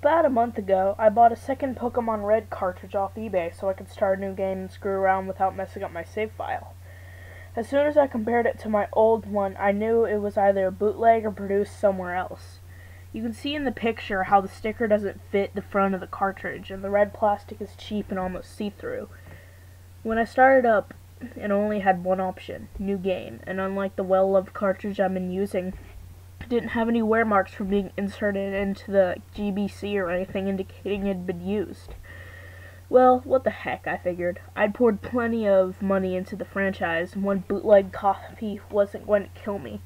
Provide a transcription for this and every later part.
About a month ago, I bought a second Pokemon Red cartridge off eBay so I could start a new game and screw around without messing up my save file. As soon as I compared it to my old one, I knew it was either a bootleg or produced somewhere else. You can see in the picture how the sticker doesn't fit the front of the cartridge, and the red plastic is cheap and almost see-through. When I started up, it only had one option, New Game, and unlike the well-loved cartridge I've been using, it didn't have any wear marks from being inserted into the GBC or anything indicating it had been used. Well, what the heck, I figured. I'd poured plenty of money into the franchise, and one bootleg copy wasn't going to kill me.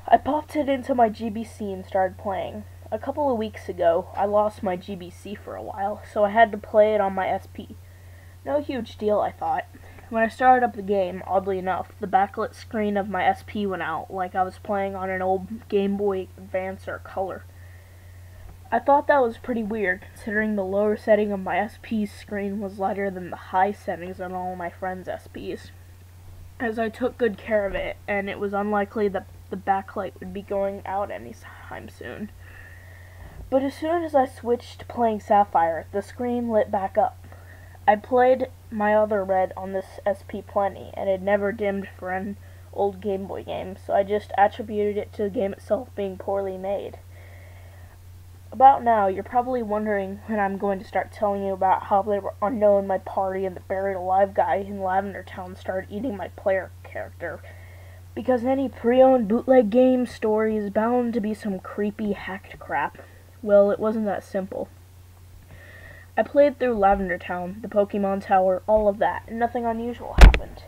I popped it into my GBC and started playing. A couple of weeks ago, I lost my GBC for a while, so I had to play it on my SP. No huge deal, I thought. When I started up the game, oddly enough, the backlit screen of my SP went out, like I was playing on an old Game Boy Advance or Color. I thought that was pretty weird, considering the lower setting of my SP's screen was lighter than the high settings on all my friends' SPs. As I took good care of it, and it was unlikely that the backlight would be going out anytime soon. But as soon as I switched to playing Sapphire, the screen lit back up. I played my other Red on this SP plenty, and it never dimmed for an old Game Boy game, so I just attributed it to the game itself being poorly made. About now, you're probably wondering when I'm going to start telling you about how they were unknown my party and the buried alive guy in Lavender Town started eating my player character. Because any pre-owned bootleg game story is bound to be some creepy hacked crap. Well, it wasn't that simple. I played through Lavender Town, the Pokemon Tower, all of that, and nothing unusual happened.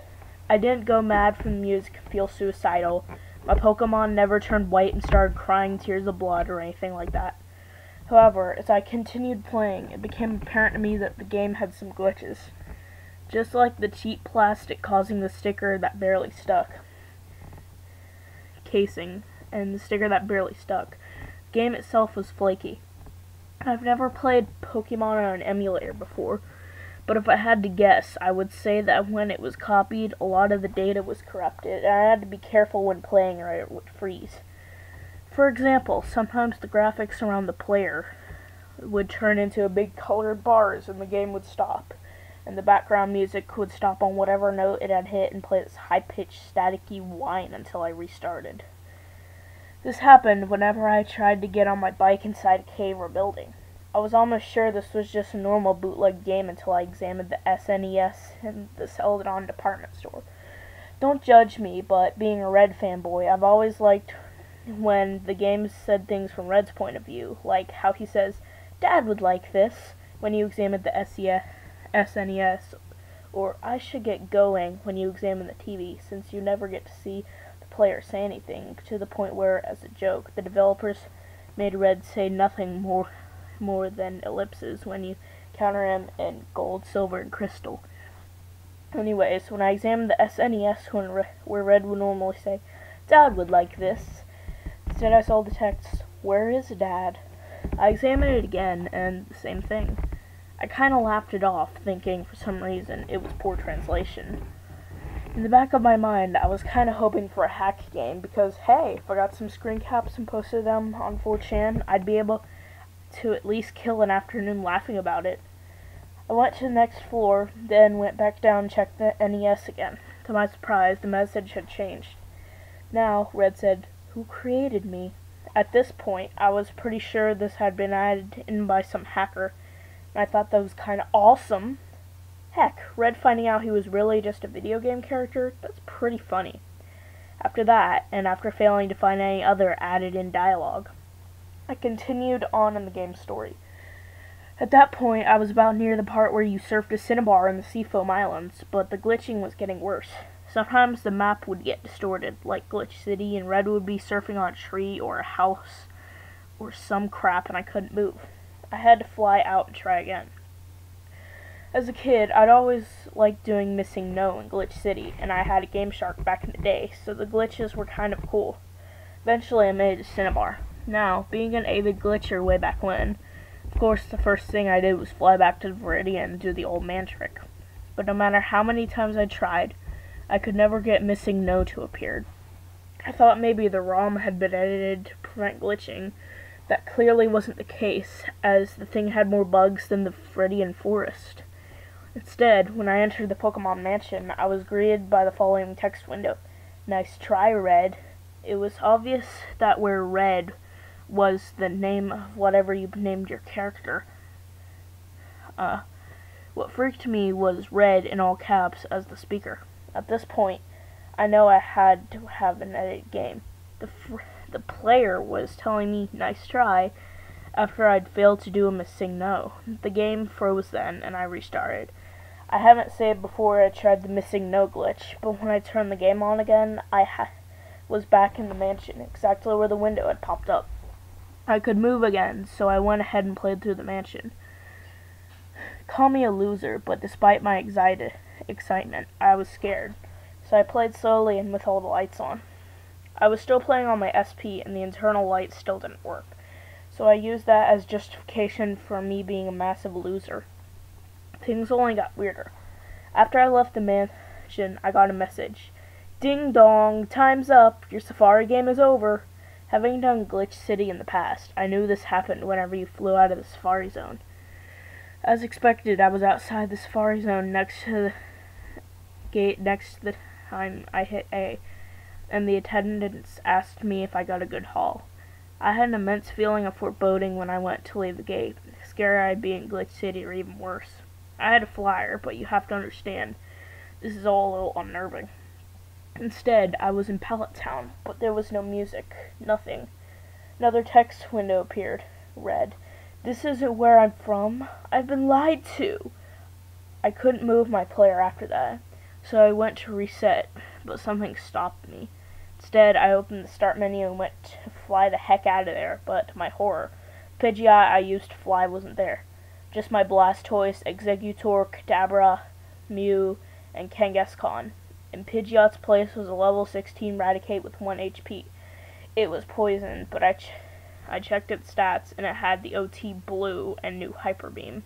I didn't go mad from the music and feel suicidal. My Pokemon never turned white and started crying tears of blood or anything like that. However, as I continued playing, it became apparent to me that the game had some glitches. Just like the cheap plastic causing the sticker that barely stuck. Casing, and the sticker that barely stuck. The game itself was flaky. I've never played Pokemon on an emulator before, but if I had to guess, I would say that when it was copied, a lot of the data was corrupted, and I had to be careful when playing or it would freeze. For example, sometimes the graphics around the player would turn into big colored bars and the game would stop, and the background music would stop on whatever note it had hit and play this high-pitched, staticky whine until I restarted. This happened whenever I tried to get on my bike inside a cave or building. I was almost sure this was just a normal bootleg game until I examined the SNES in the Celadon department store. Don't judge me, but being a Red fanboy, I've always liked when the game said things from Red's point of view, like how he says, "Dad would like this," when you examine the SNES, or "I should get going" when you examine the TV, since you never get to see the player say anything, to the point where, as a joke, the developers made Red say nothing more than ellipses when you counter him in gold, silver, and crystal. Anyways, when I examined the SNES where Red would normally say, "Dad would like this," instead I saw the text, "Where is Dad?" I examined it again, and the same thing. I kinda laughed it off, thinking for some reason it was poor translation. In the back of my mind, I was kinda hoping for a hack game, because hey, if I got some screen caps and posted them on 4chan, I'd be able to at least kill an afternoon laughing about it. I went to the next floor, then went back down and checked the NES again. To my surprise, the message had changed. Now, Red said, "Who created me?" At this point, I was pretty sure this had been added in by some hacker, and I thought that was kinda awesome. Heck, Red finding out he was really just a video game character, that's pretty funny. After that, and after failing to find any other added-in dialogue, I continued on in the game's story. At that point, I was about near the part where you surfed a cinnabar in the Seafoam Islands, but the glitching was getting worse. Sometimes the map would get distorted, like Glitch City, and Red would be surfing on a tree or a house or some crap, and I couldn't move. I had to fly out and try again. As a kid, I'd always liked doing Missing No in Glitch City, and I had a Game Shark back in the day, so the glitches were kind of cool. Eventually I made a cinnabar. Now, being an avid glitcher way back when, of course the first thing I did was fly back to the Viridian and do the old man trick. But no matter how many times I tried, I could never get Missing No to appear. I thought maybe the ROM had been edited to prevent glitching, That clearly wasn't the case, as the thing had more bugs than the Freudian forest. Instead, when I entered the Pokemon Mansion, I was greeted by the following text window. "Nice try, Red." It was obvious that where Red was the name of whatever you named your character. What freaked me was Red in all caps as the speaker. At this point, I know I had to have an edited game. The player was telling me, "Nice try," after I'd failed to do a missing no. The game froze then, and I restarted. I haven't saved before I tried the missing no glitch, but when I turned the game on again, I was back in the mansion, exactly where the window had popped up. I could move again, so I went ahead and played through the mansion. Call me a loser, but despite my excitement, I was scared, so I played slowly and with all the lights on. I was still playing on my SP, and the internal light still didn't work, so I used that as justification for me being a massive loser. Things only got weirder. After I left the mansion, I got a message. "Ding dong, time's up, your safari game is over." Having done Glitch City in the past, I knew this happened whenever you flew out of the safari zone. As expected, I was outside the safari zone next to the gate next to the time I hit A, and the attendants asked me if I got a good haul. I had an immense feeling of foreboding when I went to leave the gate, scared I'd be in Glitch City or even worse. I had a flyer, but you have to understand, this is all a little unnerving. Instead, I was in Pallet Town, but there was no music, nothing. Another text window appeared. Read, "This isn't where I'm from. I've been lied to." I couldn't move my player after that, so I went to reset, but something stopped me. Instead, I opened the start menu and went to fly the heck out of there, but to my horror, Pidgeot I used to fly wasn't there. Just my Blastoise, Exeggutor, Kadabra, Mew, and Kangaskhan. In Pidgeot's place was a level 16 Raticate with 1 HP. It was poisoned, but I checked its stats, and it had the OT Blue and new Hyper Beam,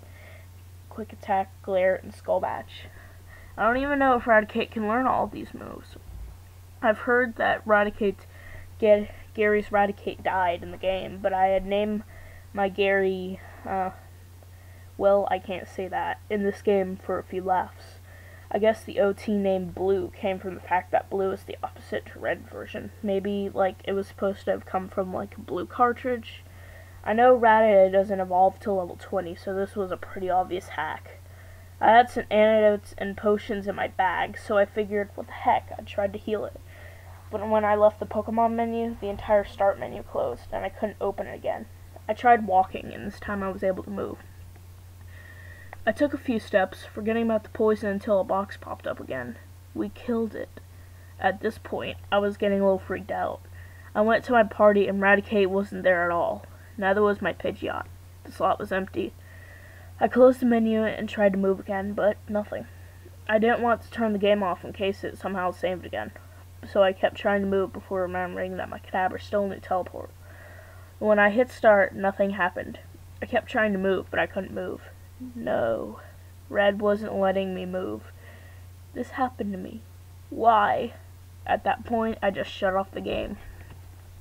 Quick Attack, Glare, and Skull Batch. I don't even know if Raticate can learn all of these moves. I've heard that Gary's Raticate died in the game, but I had named my Gary, well, I can't say that, in this game for a few laughs. I guess the OT name Blue came from the fact that Blue is the opposite to Red version. Maybe, like, it was supposed to have come from, like, a blue cartridge. I know Rattata doesn't evolve till level 20, so this was a pretty obvious hack. I had some antidotes and potions in my bag, so I figured, what the heck, I tried to heal it. But when I left the Pokemon menu, the entire start menu closed, and I couldn't open it again. I tried walking, and this time I was able to move. I took a few steps, forgetting about the poison until a box popped up again. We killed it. At this point, I was getting a little freaked out. I went to my party and Raticate wasn't there at all. Neither was my Pidgeot. The slot was empty. I closed the menu and tried to move again, but nothing. I didn't want to turn the game off in case it somehow saved again, so I kept trying to move before remembering that my Kadabra still knew teleport. When I hit start, nothing happened. I kept trying to move, but I couldn't move. No, Red wasn't letting me move. This happened to me. Why? At that point, I just shut off the game.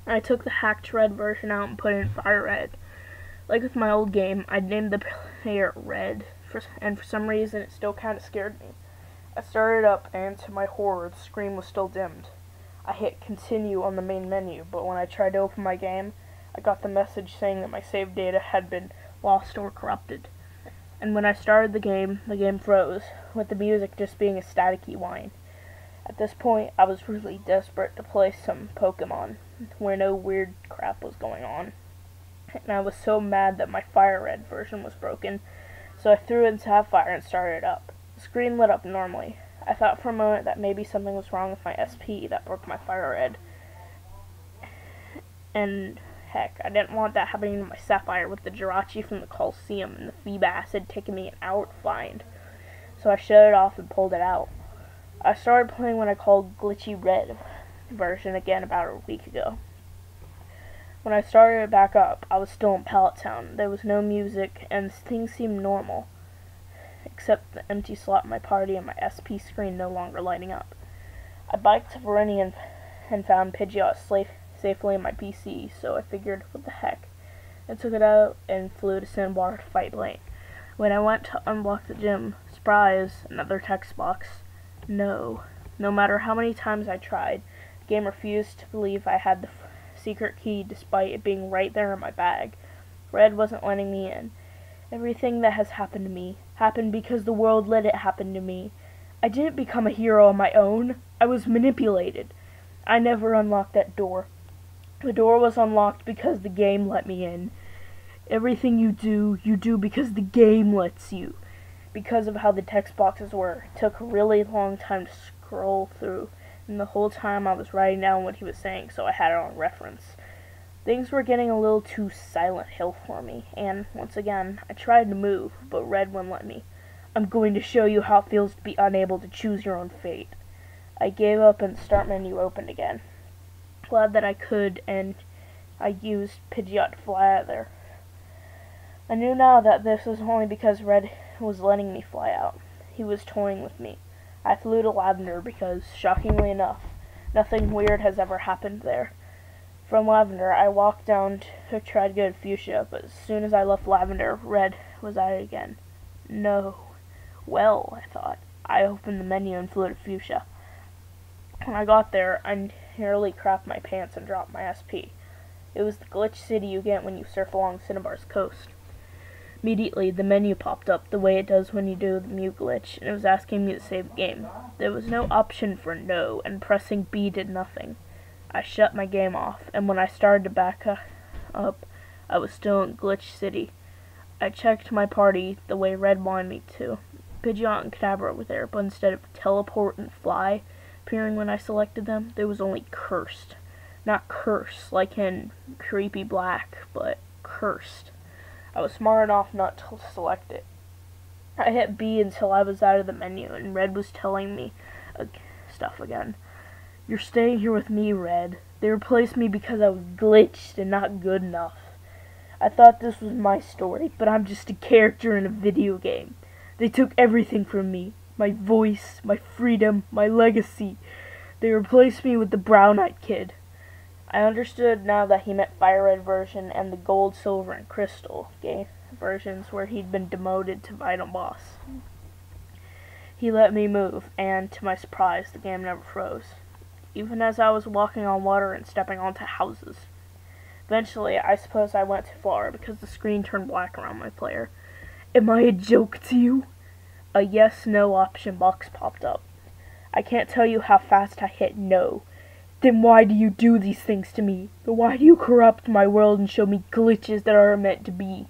I took the hacked Red version out and put in Fire Red. Like with my old game, I'd named the player Red, and for some reason it still kinda scared me. I started up, and to my horror, the screen was still dimmed. I hit continue on the main menu, but when I tried to open my game, I got the message saying that my save data had been lost or corrupted. And when I started the game froze, with the music just being a staticky whine. At this point, I was really desperate to play some Pokemon, where no weird crap was going on. And I was so mad that my Fire Red version was broken, so I threw in Sapphire and started it up. The screen lit up normally. I thought for a moment that maybe something was wrong with my SP that broke my Fire Red. And heck, I didn't want that happening to my Sapphire with the Jirachi from the Coliseum and the Feebas taking me an hour to find. So I shut it off and pulled it out. I started playing what I called Glitchy Red version again about a week ago. When I started it back up, I was still in Pallet Town. There was no music, and things seemed normal, except the empty slot in my party and my SP screen no longer lighting up. I biked to Veronian and found Pidgeot safely in my PC, so I figured, what the heck. I took it out and flew to Sandbar to fight Blaine. When I went to unblock the gym, surprise, another text box. No. No matter how many times I tried, the game refused to believe I had the secret key despite it being right there in my bag. Red wasn't letting me in. Everything that has happened to me happened because the world let it happen to me. I didn't become a hero on my own. I was manipulated. I never unlocked that door. The door was unlocked because the game let me in. Everything you do because the game lets you. Because of how the text boxes were, it took a really long time to scroll through, and the whole time I was writing down what he was saying, so I had it on reference. Things were getting a little too Silent Hill for me, and once again, I tried to move, but Red wouldn't let me. I'm going to show you how it feels to be unable to choose your own fate. I gave up and the start menu opened again. Glad that I could, and I used Pidgeot to fly out of there. I knew now that this was only because Red was letting me fly out. He was toying with me. I flew to Lavender because, shockingly enough, nothing weird has ever happened there. From Lavender, I walked down to try to go to Fuchsia, but as soon as I left Lavender, Red was at it again. No. Well, I thought. I opened the menu and flew to Fuchsia. When I got there, I nearly crapped my pants and dropped my SP. It was the glitch city you get when you surf along Cinnabar's coast. Immediately, the menu popped up the way it does when you do the mute glitch, and it was asking me to save the game. There was no option for no, and pressing B did nothing. I shut my game off, and when I started to back up, I was still in Glitch City. I checked my party the way Red wanted me to. Pidgeot and Kadabra were there, but instead of teleport and fly appearing when I selected them, there was only cursed. Not curse, like in Creepy Black, but cursed. I was smart enough not to select it. I hit B until I was out of the menu, and Red was telling me stuff again. You're staying here with me, Red. They replaced me because I was glitched and not good enough. I thought this was my story, but I'm just a character in a video game. They took everything from me. My voice, my freedom, my legacy. They replaced me with the brown-eyed kid. I understood now that he meant Fire Red version and the Gold, Silver, and Crystal game versions where he'd been demoted to Vital Boss. He let me move, and to my surprise, the game never froze, even as I was walking on water and stepping onto houses. Eventually, I suppose I went too far because the screen turned black around my player. Am I a joke to you? A yes-no option box popped up. I can't tell you how fast I hit no. Then why do you do these things to me? Why do you corrupt my world and show me glitches that are meant to be?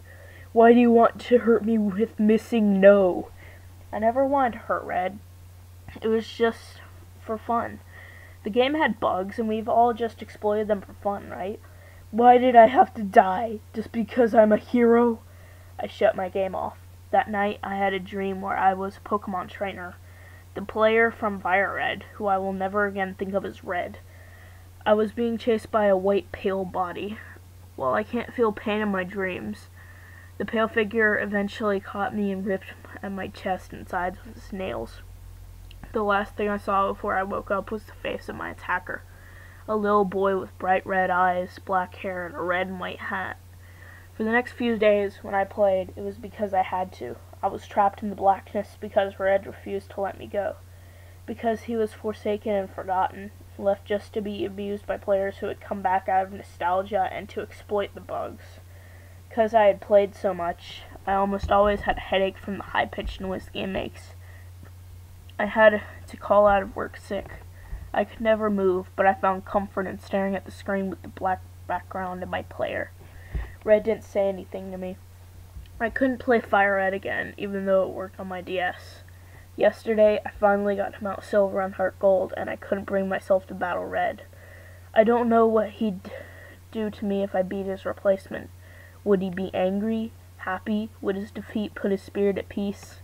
Why do you want to hurt me with missing no? I never wanted to hurt Red. It was just for fun. The game had bugs, and we've all just exploited them for fun, right? Why did I have to die? Just because I'm a hero? I shut my game off. That night, I had a dream where I was a Pokemon trainer. The player from Fire Red, who I will never again think of as Red. I was being chased by a white pale body. While I can't feel pain in my dreams, the pale figure eventually caught me and ripped at my chest and sides with its nails. The last thing I saw before I woke up was the face of my attacker. A little boy with bright red eyes, black hair, and a red and white hat. For the next few days, when I played, it was because I had to. I was trapped in the blackness because Red refused to let me go. Because he was forsaken and forgotten, left just to be abused by players who had come back out of nostalgia and to exploit the bugs. Because I had played so much, I almost always had a headache from the high-pitched noise the game makes. I had to call out of work sick. I could never move, but I found comfort in staring at the screen with the black background of my player. Red didn't say anything to me. I couldn't play Fire Red again, even though it worked on my DS. Yesterday, I finally got to Mount Silver on Heart Gold, and I couldn't bring myself to battle Red. I don't know what he'd do to me if I beat his replacement. Would he be angry? Happy? Would his defeat put his spirit at peace?